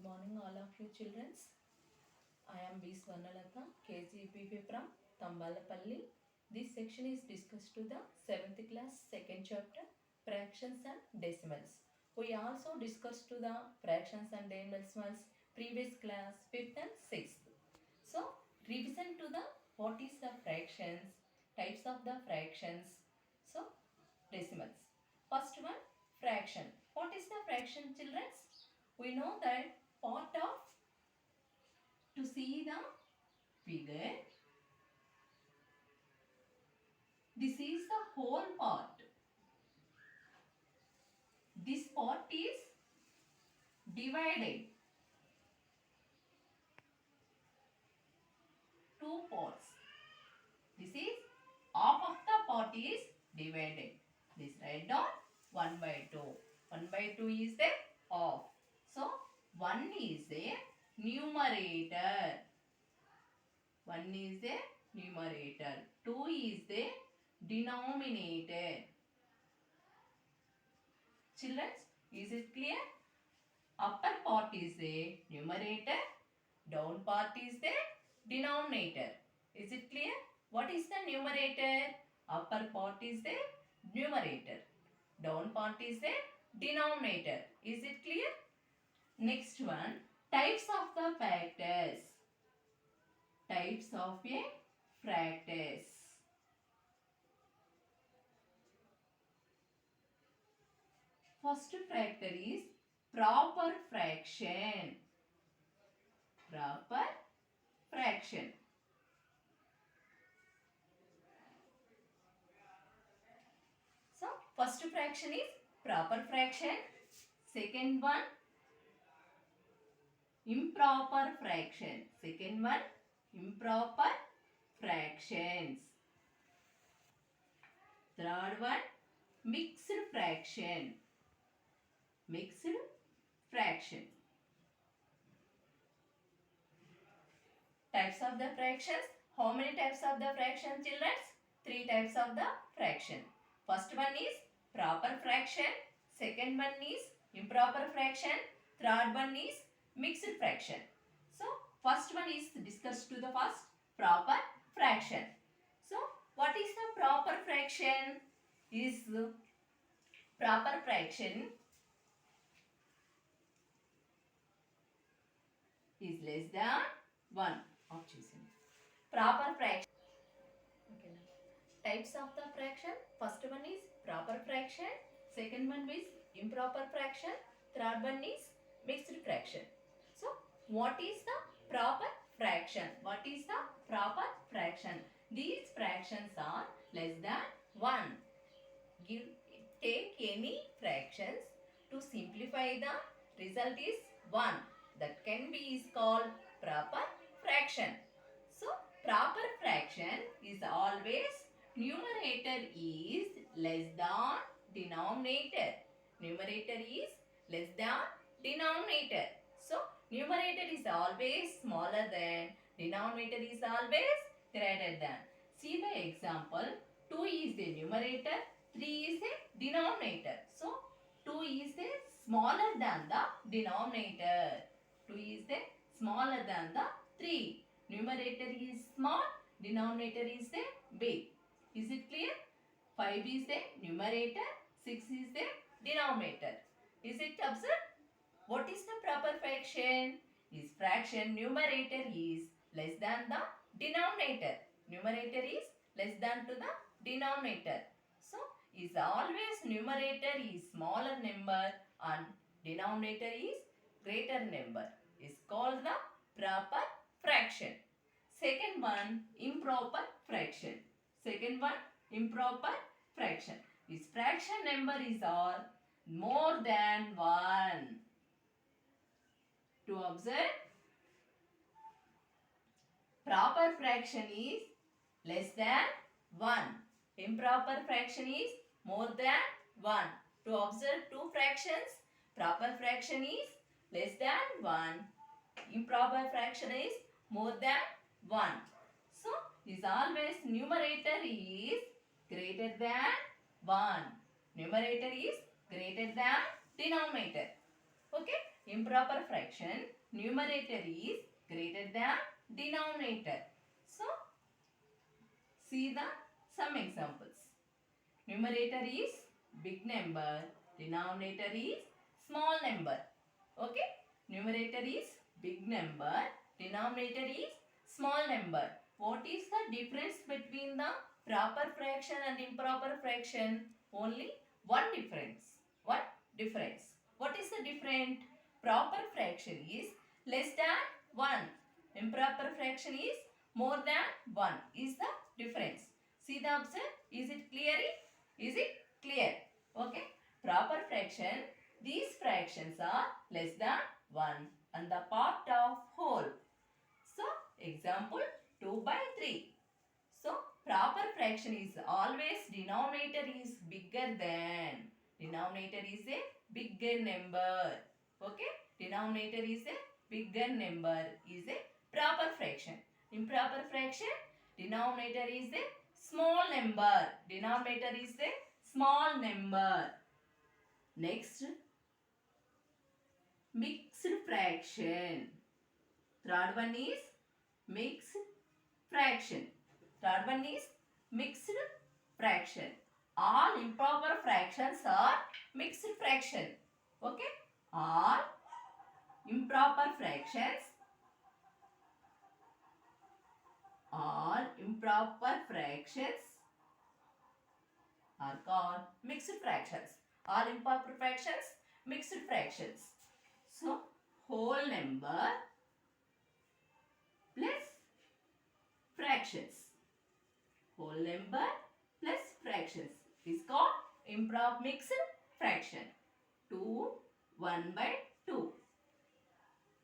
morning all of you children. I am B. Swarnalatha, KGPP from Tambalapalli. This section is discussed to the 7th class second chapter fractions and decimals. We also discussed to the fractions and decimals previous class 5th and 6th. So revision to the what is the fractions, types of the fractions, so decimals. First one, fraction. What is the fraction, children? We know that part of, to see the figure, this is the whole part. This part is divided. Two parts. This is half of the part is divided. This write down 1 by 2. 1 by 2 is the half. So 1 is the numerator. 1 is the numerator. 2 is the denominator. Children, is it clear? Upper part is the numerator, down part is the denominator. Is it clear? What is the numerator? Upper part is the numerator, down part is the denominator. Is it clear? Next one, types of the factors. Types of a factors. First factor is proper fraction. Proper fraction. So, first fraction is proper fraction. Second one, improper fraction. Second one, improper fractions. Third one, mixed fraction. Mixed fraction. Types of the fractions. How many types of the fraction, children? 3 types of the fraction. First one is proper fraction. Second one is improper fraction. Third one is mixed fraction. So, first one is discussed to the first proper fraction. So, what is the proper fraction? Is proper fraction is less than 1. Proper fraction. Okay, now. Types of the fraction. First one is proper fraction. Second one is improper fraction. Third one is mixed fraction. So, what is the proper fraction? What is the proper fraction? These fractions are less than 1. Take any fractions to simplify the result is 1. That can be is called proper fraction. So, proper fraction is always numerator is less than denominator. Numerator is less than denominator. So, numerator is always smaller than, denominator is always greater than. See the example, 2 is the numerator, 3 is the denominator. So, 2 is the smaller than the denominator. 2 is the smaller than the 3. Numerator is small, denominator is the big. Is it clear? 5 is the numerator, 6 is the denominator. Is it observed? What is the proper fraction? Is fraction numerator is less than the denominator. Numerator is less than to the denominator. So, is always numerator is smaller number and denominator is greater number. Is called the proper fraction. Second one, improper fraction. Second one, improper fraction. This fraction number is all more than 1. To observe, proper fraction is less than 1. Improper fraction is more than 1. To observe two fractions, proper fraction is less than 1. Improper fraction is more than 1. So, is always numerator is greater than 1. Numerator is greater than denominator. Okay. improper fraction, numerator is greater than denominator. So, see the some examples. Numerator is big number, denominator is small number. Okay? Numerator is big number, denominator is small number. What is the difference between the proper fraction and improper fraction? Only one difference. One difference. What is the difference? Proper fraction is less than 1. Improper fraction is more than 1. Is the difference. See the observe? Is it clear? Is it clear? Okay. Proper fraction. These fractions are less than 1 and the part of whole. So, example 2 by 3. So, proper fraction is always denominator is bigger than. Denominator is a bigger number. Okay. Denominator is a bigger number is a proper fraction. Improper fraction, denominator is a small number. Denominator is a small number. Next, mixed fraction. Third one is mixed fraction. Third one is mixed fraction. All improper fractions are mixed fraction. Okay? All improper fractions are called mixed fractions. All improper fractions, mixed fractions. So, whole number plus fractions. Whole number plus fractions is called improper mixed fraction. 2, 1 by 2.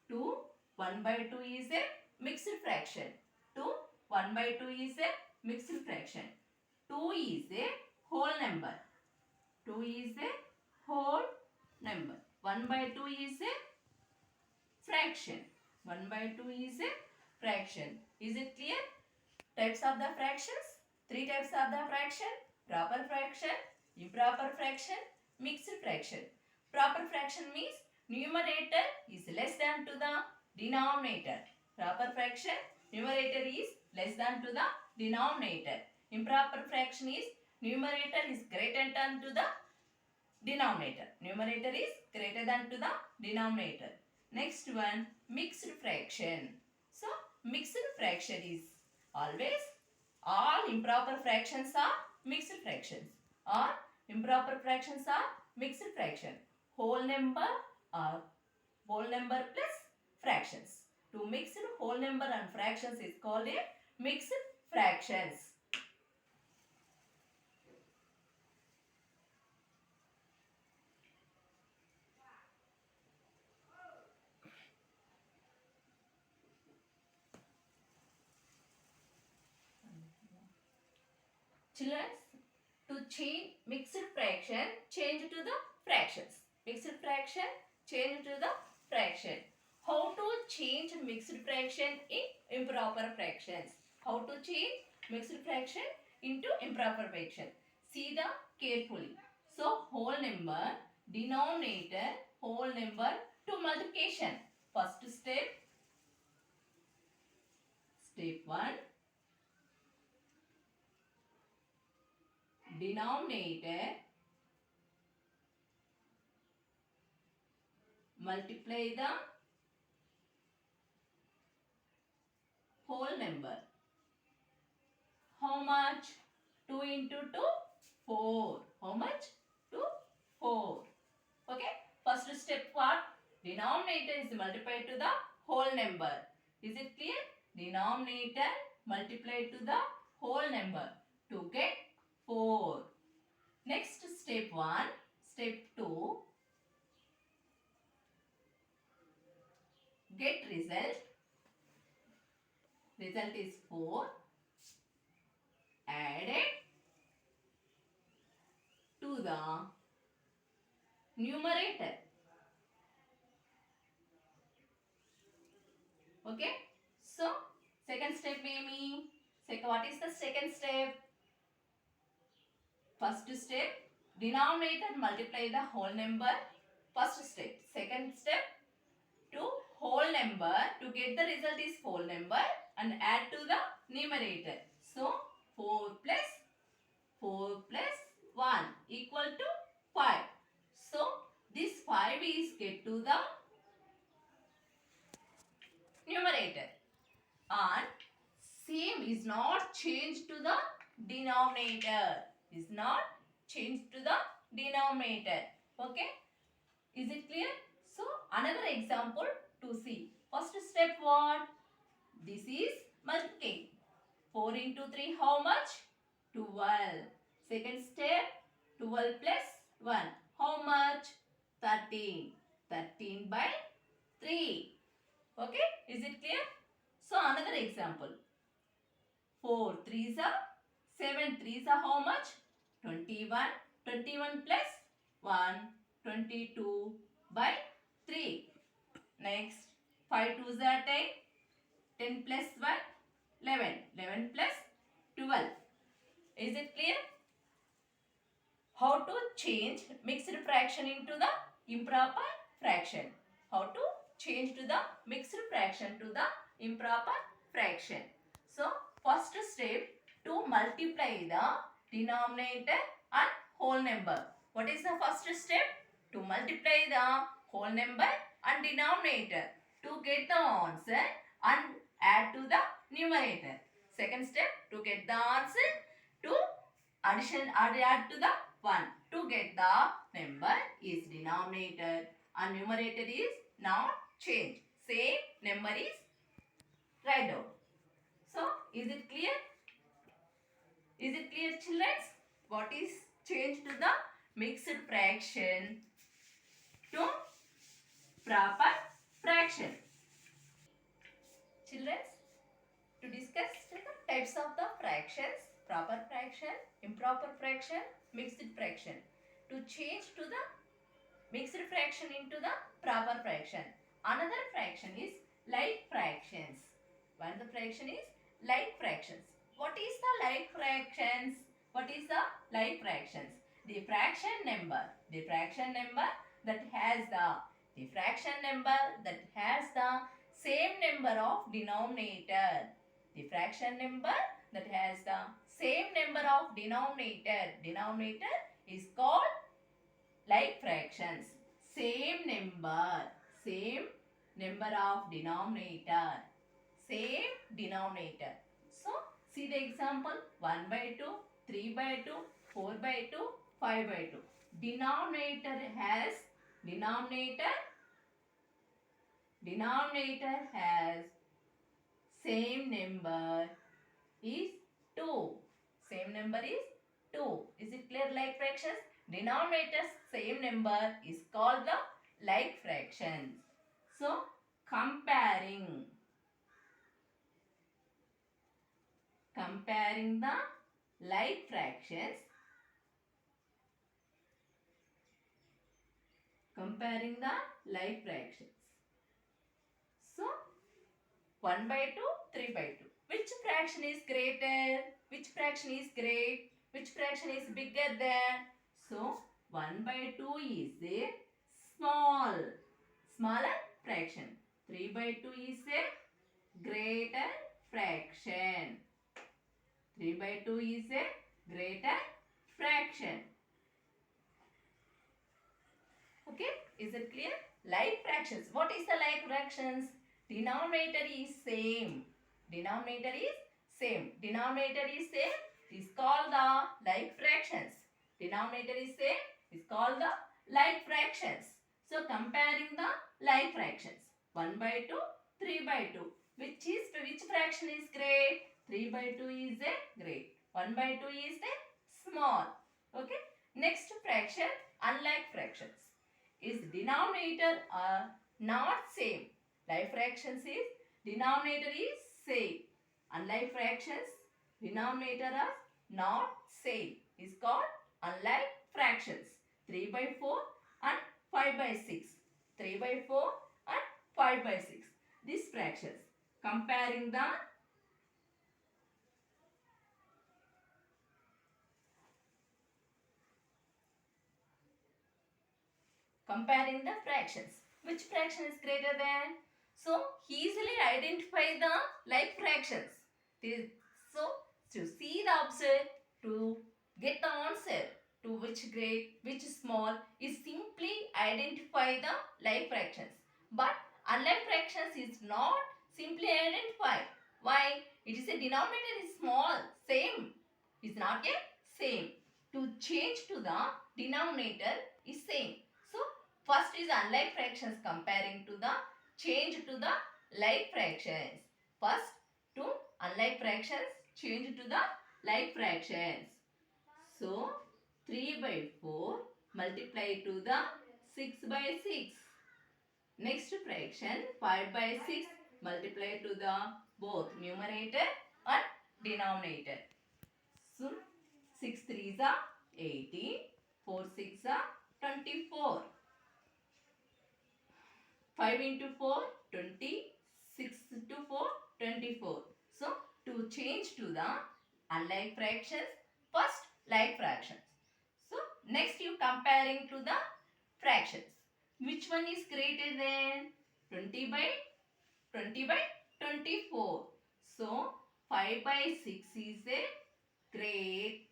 2, 1 by 2 is a mixed fraction. 2, 1 by 2 is a mixed fraction. 2 is a whole number. 2 is a whole number. 1 by 2 is a fraction. 1 by 2 is a fraction. Is it clear? Types of the fractions. 3 types of the fraction. Proper fraction, improper fraction, mixed fraction. Proper fraction means numerator is less than to the denominator. Proper fraction, numerator is less than to the denominator. Improper fraction is numerator is greater than to the denominator. Numerator is greater than to the denominator. Next one, mixed fraction. So, mixed fraction is always all improper fractions are mixed fractions. Or improper fractions are mixed fraction. Whole number or whole number plus fractions. To mix whole number and fractions is called a mixed fractions. Children, to change mixed fraction, change to the fractions. Mixed fraction, change to the fraction. How to change mixed fraction in improper fractions? How to change mixed fraction into improper fraction? See the carefully. So, whole number, denominator, whole number to multiplication. First step, step 1. Denominator multiply the whole number. How much? 2 into 2? 4. How much? 2? 4. Okay. First step what? Denominator is multiplied to the whole number. Is it clear? Denominator multiplied to the whole number to get 4. Next step 1. Step 2. Get result. Result is 4. Added to the numerator. Okay. So, second step maybe. What is the second step? First step, denominator multiply the whole number. First step. Second step, number. To get the result is whole number and add to the numerator. So 4 plus 1 equal to 5. So this 5 is get to the numerator and same is not changed to the denominator. Is not changed to the denominator. Okay. Is it clear? So another example to see. First step what? This is multiplying. 4 into 3 how much? 12. Second step 12 plus 1 how much? 13. 13 by 3. Okay, is it clear? So another example. 4 3s are 7 3s are how much? 21. 21 plus 1 22 by 3. Next 5 2s are 10. 10 plus 1 11. 11 plus 12. Is it clear? How to change mixed fraction into the improper fraction? How to change to the mixed fraction to the improper fraction? So first step, to multiply the denominator and whole number. What is the first step? To multiply the whole number and denominator to get the answer and add to the numerator. Second step, to get the answer, to addition add to the 1. To get the number is denominator and numerator is not changed. Same number is write down. So is it clear? Is it clear, children? What is changed to the mixed fraction to proper fraction? Children, to discuss the types of the fractions, proper fraction, improper fraction, mixed fraction. To change to the mixed fraction into the proper fraction. Another fraction is like fractions. One the fraction is like fractions. What is the like fractions? What is the like fractions? The fraction number that has the fraction number that has the same number of denominator. The fraction number that has the same number of denominator. Denominator is called like fractions. Same number of denominator. Same denominator. So see the example, 1 by 2, 3 by 2, 4 by 2, 5 by 2. Denominator has same number is 2. Same number is 2. Is it clear? Like fractions. Denominator's same number is called the like fractions. So comparing the like fractions. Comparing the like fractions. So 1 by 2, 3 by 2. Which fraction is greater? Which fraction is great? Which fraction is bigger than? So 1 by 2 is a smaller fraction. 3 by 2 is a greater fraction. 3 by 2 is a greater fraction. Okay, is it clear? Like fractions. What is the like fractions? Denominator is same. Denominator is called the like fractions. Denominator is same is called the like fractions. So comparing the like fractions. 1 by 2, 3 by 2. Which fraction is great? 3 by 2 is a great. 1 by 2 is a small. Okay. Next fraction, unlike fractions. Is denominator are not same. Like fractions is denominator is same. Unlike fractions, denominator are not same. Is called unlike fractions. 3 by 4 and 5 by 6. 3 by 4 and 5 by 6. These fractions. Comparing the fractions. Which fraction is greater than? So easily identify the like fractions. So to see the observe, to get the answer to which great, which small is simply identify the like fractions. But unlike fractions is not simply identified. Why? It is a denominator is small, same. Is not a same. To change to the denominator is same. So first is unlike fractions comparing to the change to the like fractions. First to unlike fractions change to the like fractions. So 3 by 4 multiply to the 6 by 6. Next fraction 5 by 6 multiply to the both numerator and denominator. So 6 3s are 18, 4 6 are 24. 5 into 4, 20. 6 to 4, 24. So, to change to the unlike fractions, first like fractions. So, next you comparing to the fractions. Which one is greater than 20 by 24? So, 5 by 6 is a great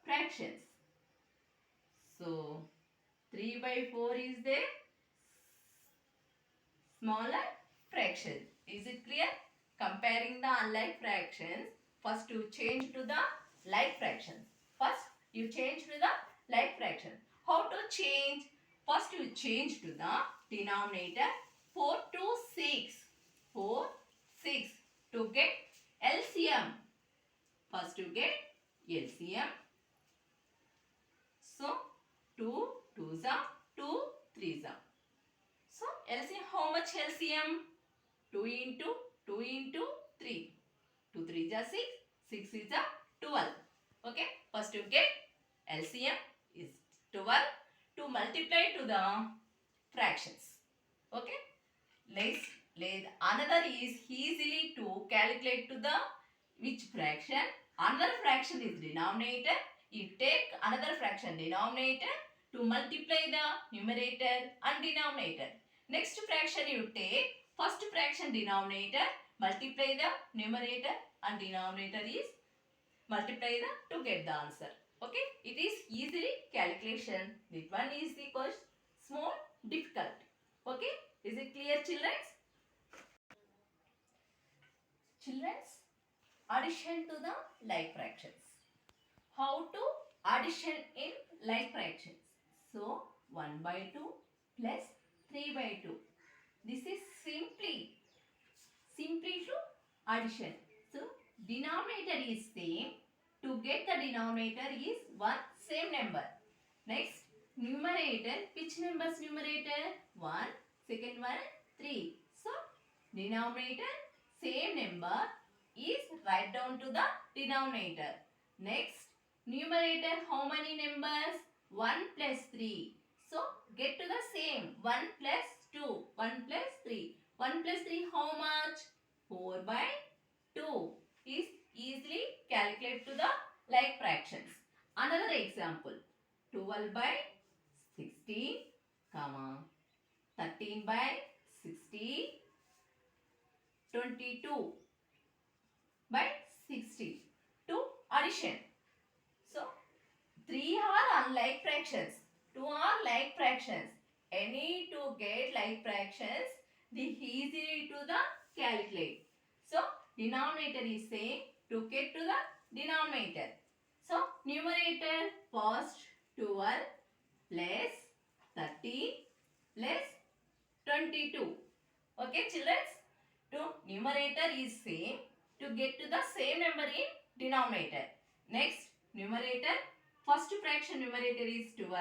fractions. So, 3 by 4 is the smaller fraction. Is it clear? Comparing the unlike fractions, first you change to the like fractions. First you change to the like fraction. How to change? First you change to the denominator 4 to 6. 4, 6 to get LCM. First you get LCM. So 2, 2s are 2, 3s are. So LCM, how much LCM? 2 into 2 into 3. 2 3 is 6. 6 is 12. Okay. First you get LCM is 12 to multiply to the fractions. Okay. Let's another is easily to calculate to the which fraction. Another fraction is denominator. You take another fraction denominator to multiply the numerator and denominator. Next fraction you take first fraction denominator, multiply the numerator and denominator is multiply the to get the answer. Okay, it is easily calculation. This one is the question small difficult. Okay, is it clear, children? Children's addition to the like fractions. How to addition in like fractions? So 1 by 2 plus 3 by 2. This is simply to addition. So denominator is same. To get the denominator is one same number. Next numerator, which numbers numerator? 1, second one 3. So denominator same number is write down to the denominator. Next numerator how many numbers? 1 plus 3. So get to the same 1 plus 2, 1 plus 3. 1 plus 3 how much? 4 by 2 is easily calculated to the like fractions. Another example 12 by 16, comma 13 by 60, 22 by 60 to addition. So 3 are unlike fractions, 2 are like fractions. Any to get like fractions, the easily to the calculate. So denominator is same to get to the denominator. So numerator first 12 plus 13 plus 22. Okay children? To numerator is same to get to the same number in denominator. Next numerator first fraction numerator is 12.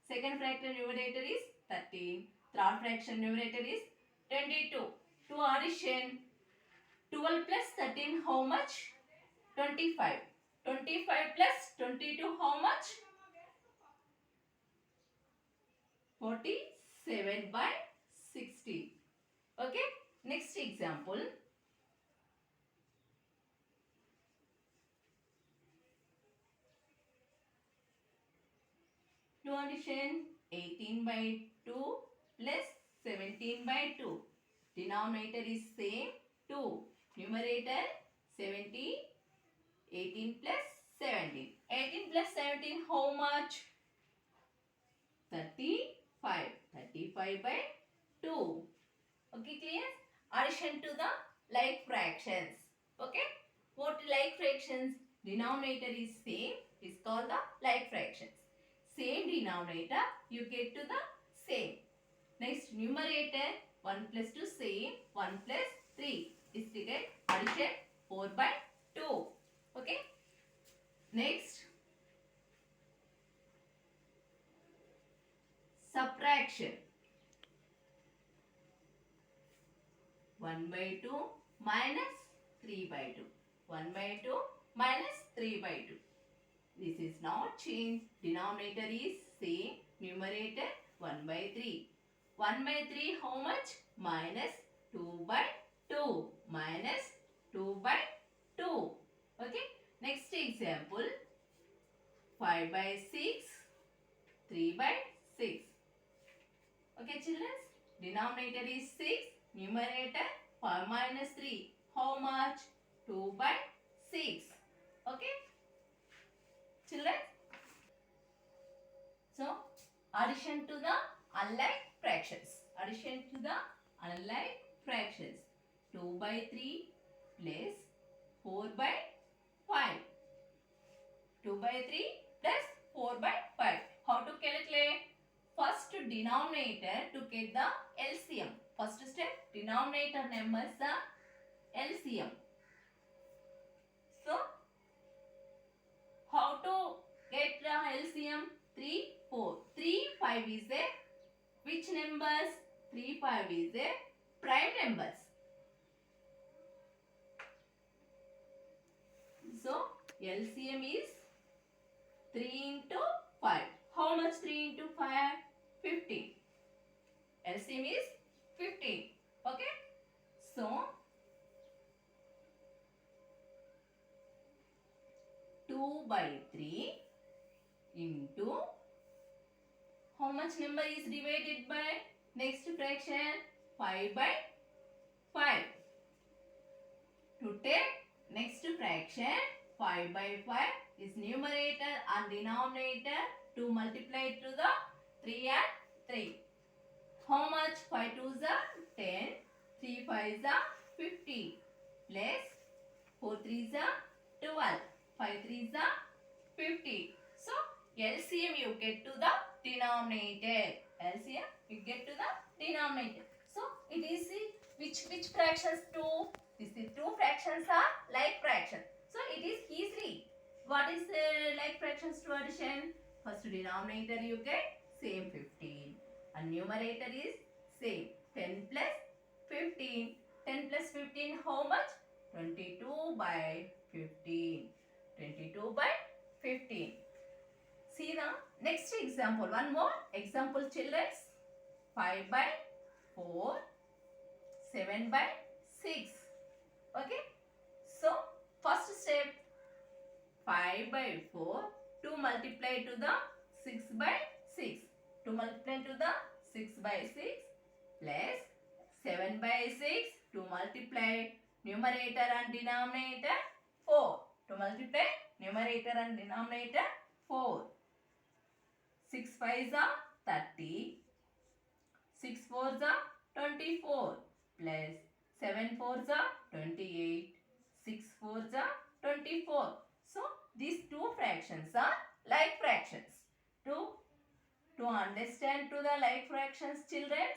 Second fraction numerator is 13. Third fraction numerator is 22. To addition 12 plus 13 how much? 25. 25 plus 22 how much? 47 by 60. Okay. Next example. To addition 18 by 2 plus 17 by 2. Denominator is same 2. Numerator 70. 18 plus 17. 18 plus 17 how much? 35. 35 by 2. Okay, clear? Addition to the like fractions. Okay? What like fractions? Denominator is same. Is called the like fractions. Same denominator, you get to the same. Next, numerator 1 plus 2 same. 1 plus 3 is to get addition 4 by 2. Okay? Next, subtraction. 1 by 2 minus 3 by 2. 1 by 2 minus 3 by 2. This is not changed. Denominator is same. Numerator 1 by 3. 1 by 3 how much? Minus 2 by 2. Minus 2 by 2. Okay. Next example. 5 by 6. 3 by 6. Okay, children. Denominator is 6. Numerator 5 minus 3. How much? 2 by 6. Okay. Children. So, addition to the unlike fractions. Addition to the unlike fractions. 2 by 3 plus 4 by 5. 2 by 3 plus 4 by 5. How to calculate? First denominator to get the LCM. First step, denominator numbers the LCM. So, how to get the LCM? 3, 4. 3, 5 is a which numbers? 3, 5 is a prime numbers. So, LCM is 3 into 5. How much 3 into 5? 15. LCM is 15. Okay? So, 2 by 3 into how much number is divided by next fraction? 5 by 5. To take next fraction 5 by 5 is numerator and denominator to multiply to the 3 and 3. How much? 5 2s are 10, 3 5s are 50 plus 4 3s are 12, 5 3s are 50. So, LCM you get to the denominator. LCM you get to the denominator. So, it is which fractions 2? These two fractions are like fractions. So, it is easily. What is like fractions to addition? First denominator you get same 15. And numerator is same 10 plus 15. 10 plus 15 how much? 22 by 15. 22 by 15. See now, next example. One more example, children. 5 by 4. 7 by 6. Okay. So, first step. 5 by 4. To multiply to the 6 by 6. To multiply to the 6 by 6 plus 7 by 6 to multiply numerator and denominator 4. To multiply numerator and denominator 4. 6 5s are 30. 6 4s are 24 plus 7 4s are 28. 6 4s are 24. So, these two fractions are like fractions. To understand to the like fractions, children,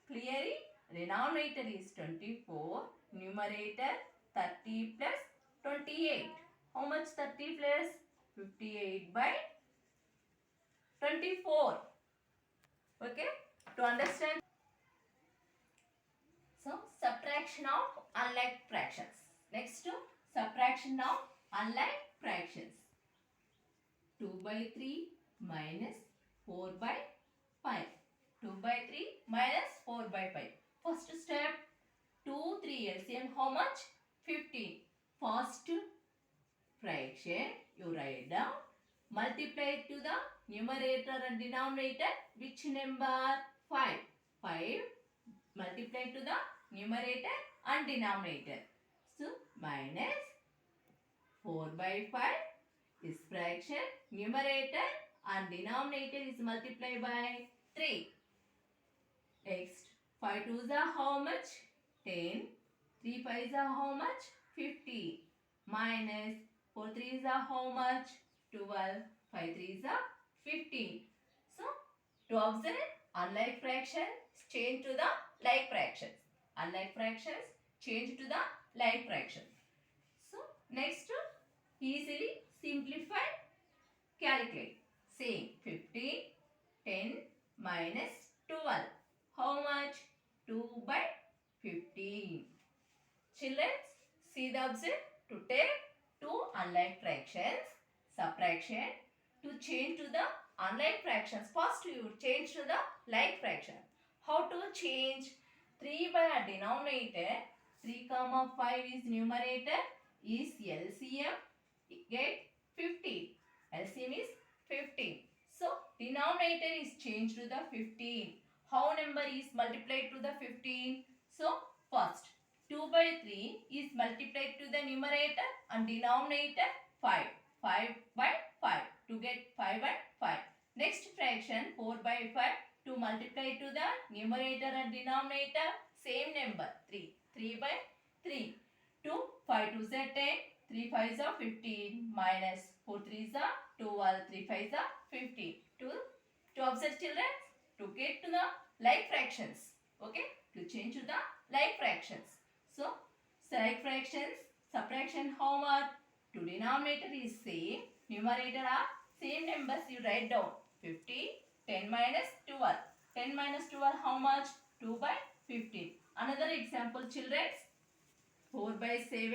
clearly denominator is 24, numerator 30 plus 28. How much 30 plus 58 by 24. Okay, to understand. So, subtraction of unlike fractions. Next to subtraction of unlike fractions. 2 by 3 minus 4 by 5. 2 by 3 minus 4 by 5. First step, 2, 3 LCM how much? 15. First fraction you write down. Multiply to the numerator and denominator. Which number? 5. 5 multiply to the numerator and denominator. So minus 4 by 5 is fraction, numerator and denominator is multiplied by 3. Next, 5 2s are how much? 10. 3 5s are how much? 50. Minus 4 3s are how much? 12. 5 3s are 15. So, to observe unlike fractions change to the like fractions. Unlike fractions change to the like fractions. So, next, easily simplify, calculate. Same 15, 10 minus 12. How much? 2 by 15. Children, see the observe. To take two unlike fractions, subtraction, to change to the unlike fractions. First you change to the like fraction. How to change? 3 by a denominator, 3 comma 5 is numerator, is LCM, get 15. LCM is 15. So denominator is changed to the 15. How number is multiplied to the 15? So first 2 by 3 is multiplied to the numerator and denominator 5. 5 by 5 to get 5 and 5. Next fraction 4 by 5 to multiply to the numerator and denominator same number 3. 3 by 3. 2 5 2 is 10. 3 5 is 15 minus 4 3 is 12. 3 5 is 15. To observe children, to get to the like fractions. Okay, to change to the like fractions. So, like fractions, subtraction how much? To denominator is same, numerator are same numbers you write down. 50, 10 minus 12. 10 minus 12 how much? 2 by 15. Another example children, 4 by 7,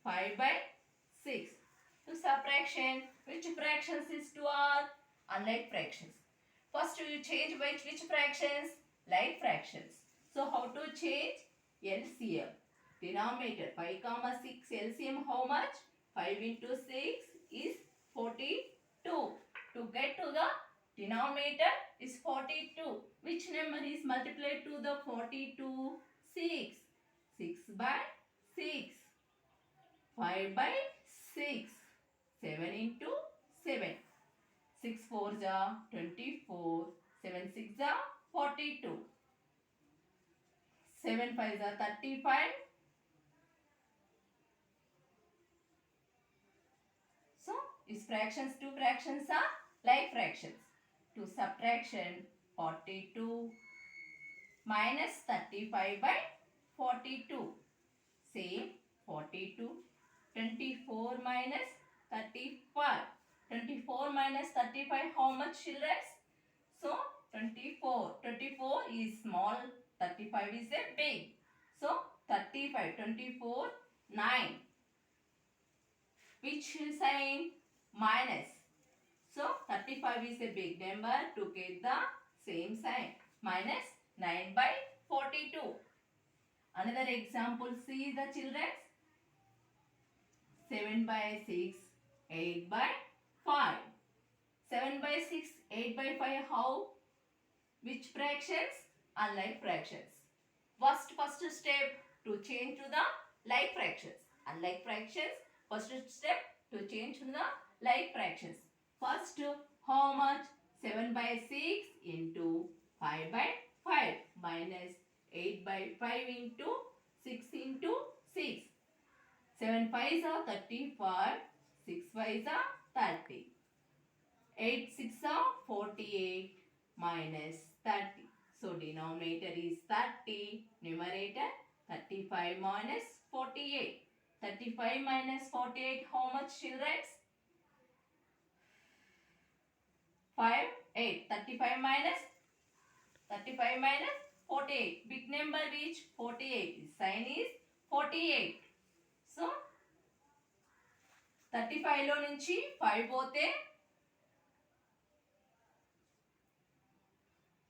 5 by 6. To subtraction, which fractions is 2 are? Unlike fractions. First you change by which fractions? Like fractions. So how to change? LCM. Denominator 5 comma 6 LCM how much? 5 into 6 is 42. To get to the denominator is 42. Which number is multiplied to the 42? 6. 6 by 6. 5 by 6. 7 into 7. 6 4s are 24. 7 6s are 42. 7 5s are 35. So, these fractions, two fractions are like fractions. To subtraction 42 minus 35 by 42. Same 42. 24 minus 35. 24 minus 35 how much children? So 24. 24 is small. 35 is a big. So 35. 24. 9. Which sign? Minus. So 35 is a big number. To get the same sign. Minus 9 by 42. Another example, see the children. 7 by 6, 8 by 5. 7 by 6, 8 by 5 how? Which fractions? Unlike fractions. First step to change to the like fractions. Unlike fractions, first step to change to the like fractions. First, how much? 7 by 6 into 5 by 5 minus 8 by 5 into 6 into 6. 7 5s are 35. 6 5s are 30. 8 6 are 48 minus 30. So denominator is 30. Numerator 35 minus 48. 35 minus 48 how much children? 5 8. 35 minus 48. Big number which? 48. Sign is 48. So 35 లో నుంచి 5 పోతే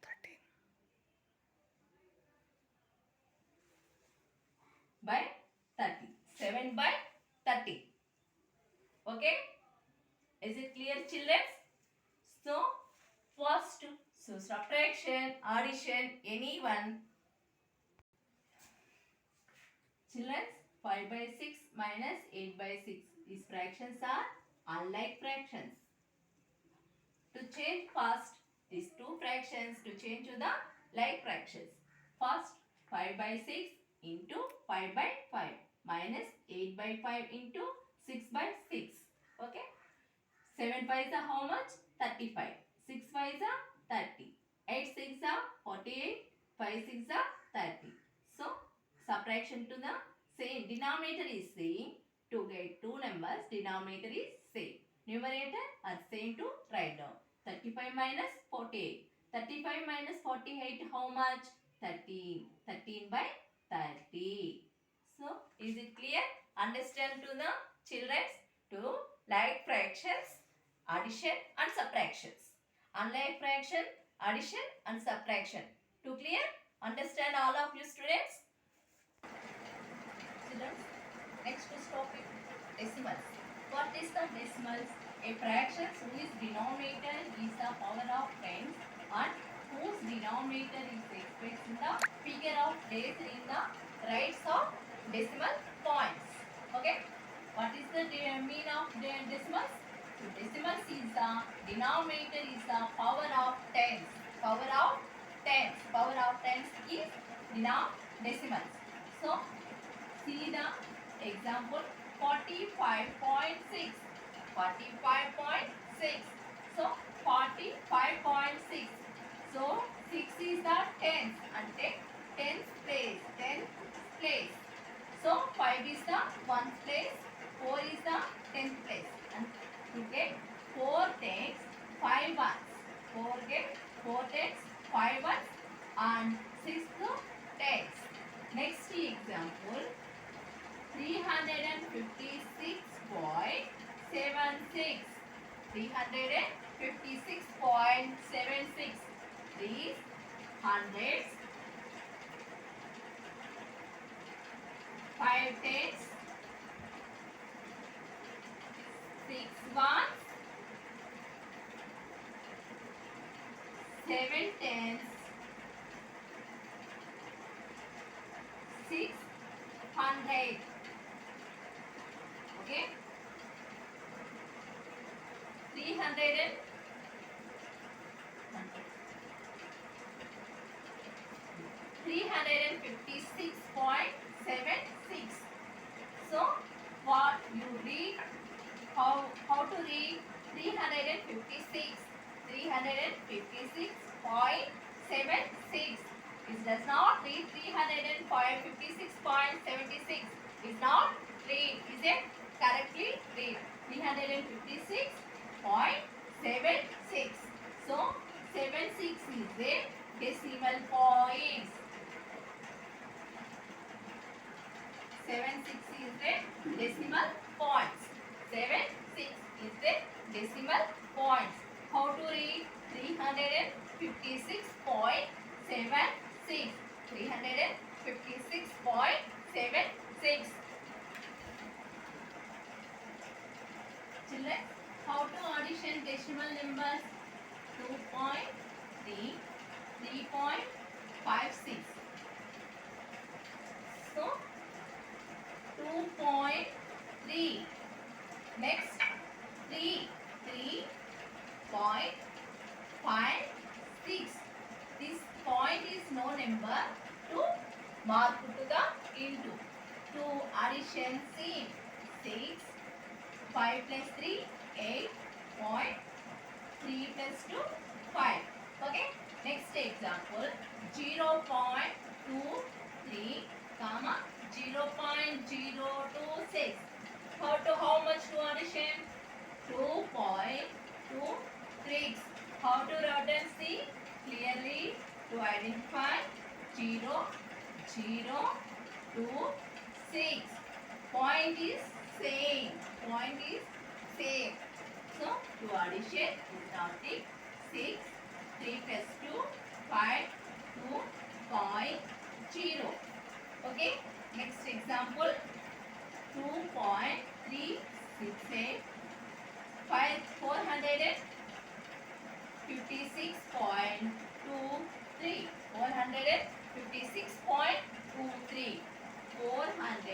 13 by 30. 7 by 30. Okay? Is it clear children? So first, so subtraction, addition, any one. Children, 5 by 6 minus 8 by 6. These fractions are unlike fractions. To change first these two fractions to change to the like fractions. First 5 by 6 into 5 by 5 minus 8 by 5 into 6 by 6. Okay. 7 5 are how much? 35. 6 5 are 30. 8 6 are 48. 5 6 are 30. So subtraction to the same denominator is same. To get two numbers denominator is same. Numerator are same to write down. 35 minus 48. 35 minus 48 how much? 13. 13 by 30. So is it clear? Understand to the children to like fractions, addition and subtractions. Unlike fraction, addition and subtraction. To clear? Understand all of you students? Children, next topic, decimals. What is the decimals? A fraction whose denominator is the power of tens and whose denominator is expressed in the figure of days in the rights of decimal points. Okay? What is the mean of the decimals? So decimals is the denominator is the power of tens. Power of tens. Power of tens is decimals. So see the example 45.6. 45.6. So 45.6. So 6 is the tens and tens place. Tens place. So 5 is the ones place. 4 is the tenth place. And to get 4 tens, 5 ones. 4 get 4 tens, 5 ones and 6 tens. Next example 356.76. 356.76. These hundreds, 5 tens, 6 ones, 7 tens, 6 hundred. Okay. 356.76. So what you read? How to read 356? 356.76. It does not read 356.76. Is not read. Is it correctly read? 356.76. So 76 is the decimal points. 76 is the decimal points. 76 is the decimal points. How to read 356.76? 356.76. Children, how to addition decimal numbers? 2.3, 3.56. So 2.3. Next 3.56. This point is no number to mark to the into. 2 addition same. 6. 5 plus 3, 8. Point. 3 plus 2, 5. Okay. Next example 0.23, comma 0.026. How much to addition? 2.26. How to write and see clearly to identify 0, 0, 2, 6. Point is same. Point is same. So to addition is nothing. 6, 3 plus 2, 5, 2.0. Okay. Next example 2.368. 456.23. 456.23. 456.23.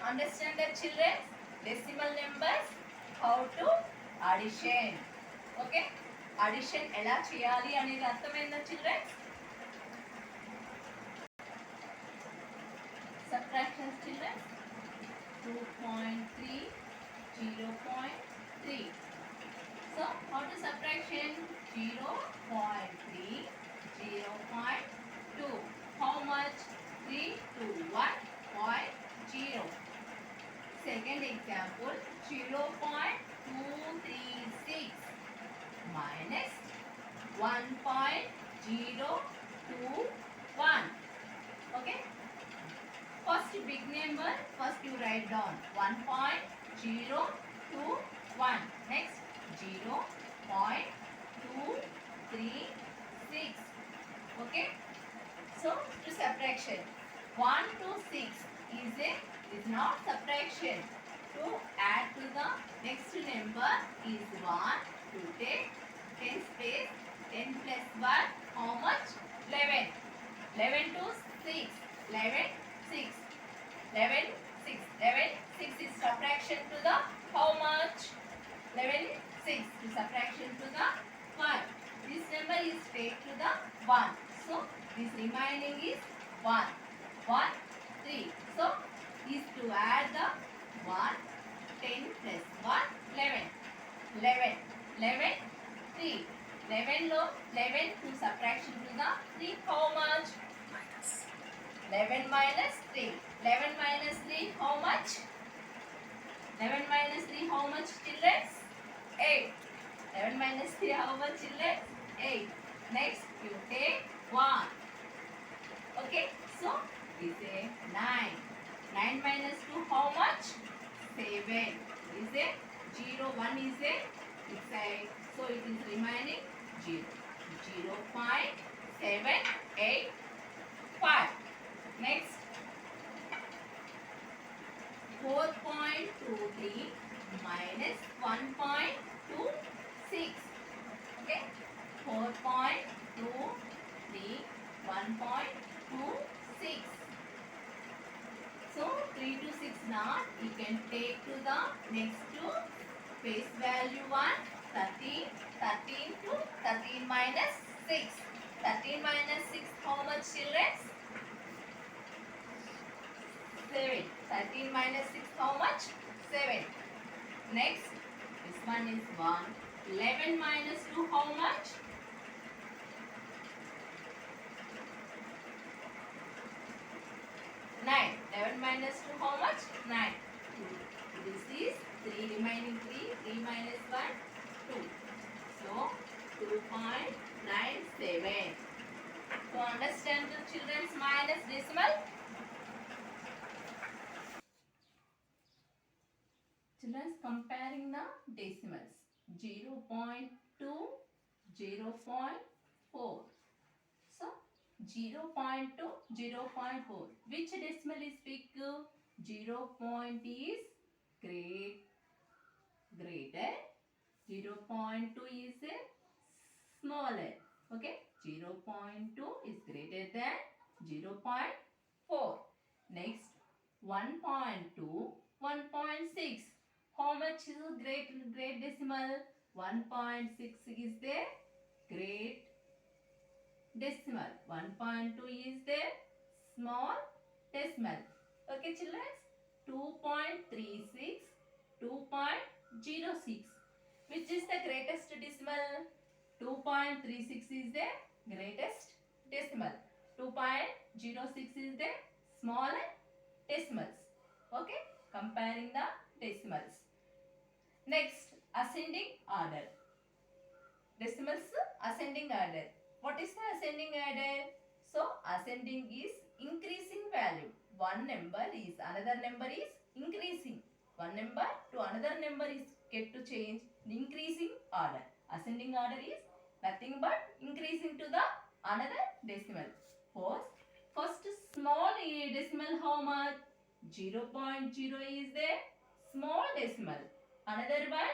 Understand that, children? Decimal numbers, how to addition. Okay? Addition ఎలా చేయాలి అనేది అర్థమైందా, children? Subtraction, children. 2.3, 0.3. So, how to subtraction? 0.3, 0.2. How much? 3 to 1.0. Second example, 0.236 minus 1.021. Okay? First big number, first you write down 1.021. Next 0.236. Okay? So to subtraction, 1 to 6 is not subtraction. To add to the next number is 1. To take 10 space, 10 plus 1, how much? 11. 11 to 6, 11, 6. 11, 6. 11, 6 is subtraction to the how much? 11, 6 is subtraction to the 1. This number is take to the 1. So, this remaining is 1. 1, 3. So, is to add the 1, 10 plus 1, 11. 11, 11, 3. 11 low, 11 to subtraction to the 3, how much? 11 minus 3. 11 minus 3, how much? 11 minus 3, how much, children? 8. 11 minus 3, how much, children? 8. Next, you take 1. Okay, so is a 9. 9 minus 2, how much? 7. Is a 0. 1 is a inside. So it is remaining 0. 0.785. Next, 4.23 minus 1.26. Okay, 4.23, 1.26. So 3 to 6 now you can take to the next to face value 1, 13, 13 to 13 minus 6. 13 minus 6, how much, children? 7. 13 minus 6, how much? 7. Next, this one is 1. 11 minus 2, how much? 9. 11 minus 2, how much? 9. 2. This is 3, remaining 3. 3 minus 1, 2. So, 2.97. So, understand the children's minus decimal? Children, comparing the decimals. 0.2, 0.4. So, 0.2, 0.4. Which decimal is big? 0. is greater. 0.2 is smaller. Okay. 0.2 is greater than 0.4. Next, 1.2, 1.6. How much is a great decimal? 1.6 is the great decimal. 1.2 is the small decimal. Okay, children? 2.36, 2.06. Which is the greatest decimal? 2.36 is the greatest decimal. 2.06 is the smaller decimals. Okay, comparing the decimals. Next, ascending order. Decimals ascending order. What is the ascending order? So, ascending is increasing value. One number is another number is increasing. One number to another number is get to change the increasing order. Ascending order is nothing but increasing to the another decimal. First small decimal, how much? 0.0 is the small decimal. Another one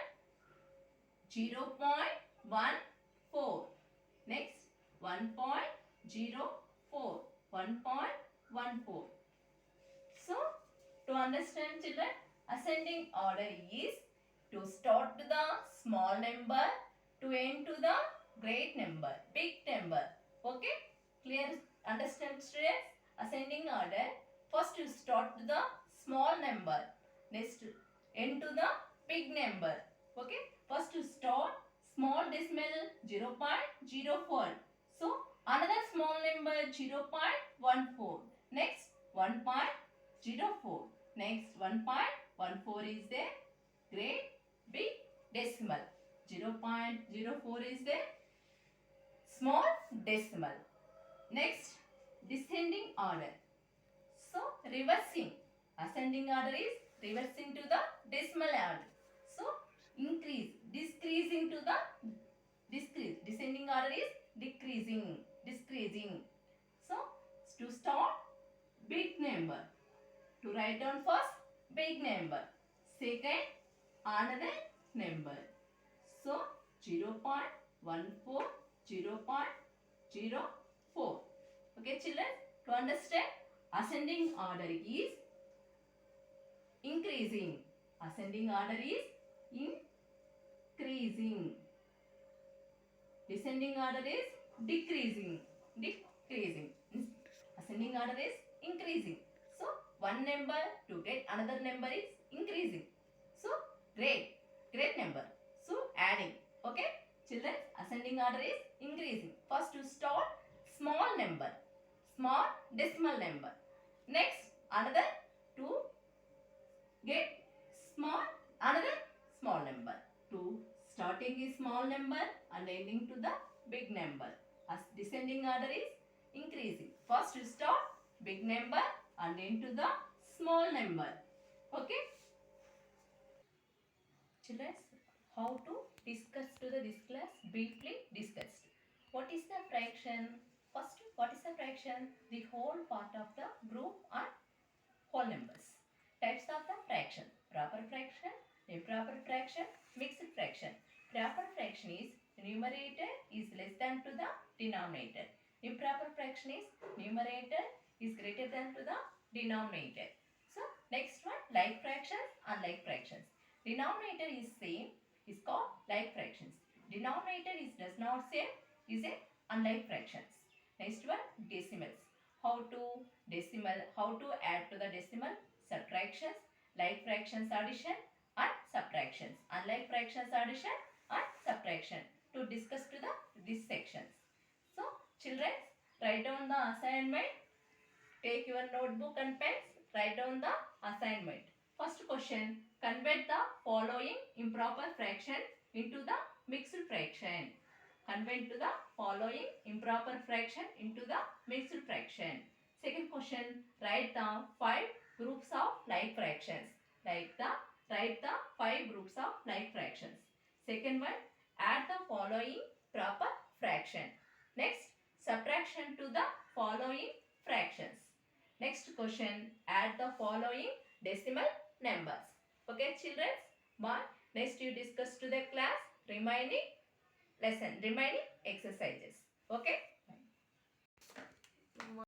0.14. Next 1.04. 1.14. So understand children, ascending order is to start with the small number to end to the great number, big number. Okay? Clear? Understand students? Ascending order. First you start with the small number. Next end to the big number. Okay? First you start small decimal 0.04. So another small number 0.14. Next 1.04. Next 1.14 is the great big decimal. 0.04 is the small decimal. Next descending order. So reversing. Ascending order is reversing to the decimal order. So increase, decreasing to the decrease. Descending order is decreasing, decreasing. So to start big number. To write down first big number. Second another number. So 0.14, 0.04. Okay children, to understand ascending order is increasing. Ascending order is increasing. Descending order is decreasing. Decreasing. Ascending order is increasing. So one number to get another number is increasing. So great number. So adding. Okay children, ascending order is increasing. First to start small number, small decimal number. Next another to get another small number. To starting is small number and ending to the big number. As descending order is increasing. First you start big number and end to the small number. Okay children, how to discuss to this class, briefly discussed. What is the fraction? First, what is the fraction? The whole part of the group and whole numbers. Types of the fraction: proper fraction, improper fraction, mixed fraction. Proper fraction is numerator is less than to the denominator. Improper fraction is numerator is greater than to the denominator. So next one, like fractions, unlike fractions. Denominator is same is called like fractions. Denominator is does not same is a unlike fractions. Next one, decimals. How to add to the decimal? Subtractions, like fractions addition and subtractions. Unlike fractions addition and subtraction. To discuss to these sections. So children, write down the assignment. Take your notebook and pens. Write down the assignment. First question, convert the following improper fraction into the mixed fraction. Convert to the following improper fraction into the mixed fraction. Second question, write the 5 groups of like fractions. Write the 5 groups of like fractions. Second one, add the following proper fraction. Next, subtraction to the following fractions. Next question, add the following decimal numbers. Okay children, next you discuss to the class remaining exercises. Okay.